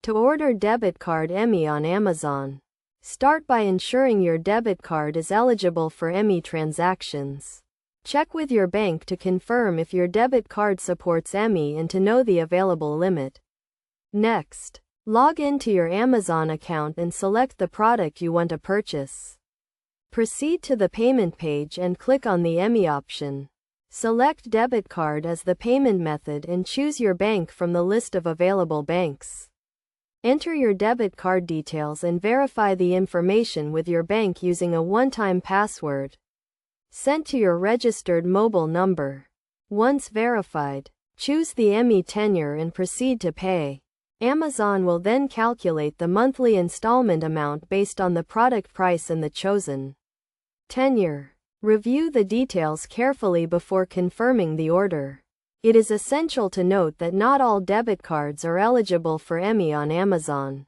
To order debit card EMI on Amazon, start by ensuring your debit card is eligible for EMI transactions. Check with your bank to confirm if your debit card supports EMI and to know the available limit. Next, log into your Amazon account and select the product you want to purchase. Proceed to the payment page and click on the EMI option. Select debit card as the payment method and choose your bank from the list of available banks. Enter your debit card details and verify the information with your bank using a one-time password sent to your registered mobile number. Once verified, choose the EMI tenure and proceed to pay. Amazon will then calculate the monthly installment amount based on the product price and the chosen tenure. Review the details carefully before confirming the order. It is essential to note that not all debit cards are eligible for EMI on Amazon,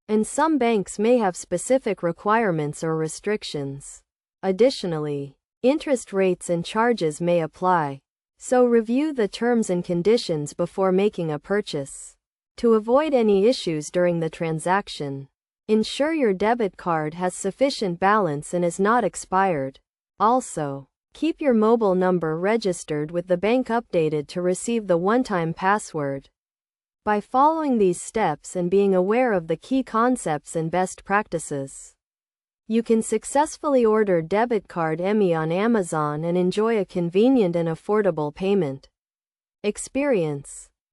and some banks may have specific requirements or restrictions. Additionally, interest rates and charges may apply, so review the terms and conditions before making a purchase. To avoid any issues during the transaction, ensure your debit card has sufficient balance and is not expired. Also, keep your mobile number registered with the bank updated to receive the one-time password. By following these steps and being aware of the key concepts and best practices, you can successfully order debit card EMI on Amazon and enjoy a convenient and affordable payment experience.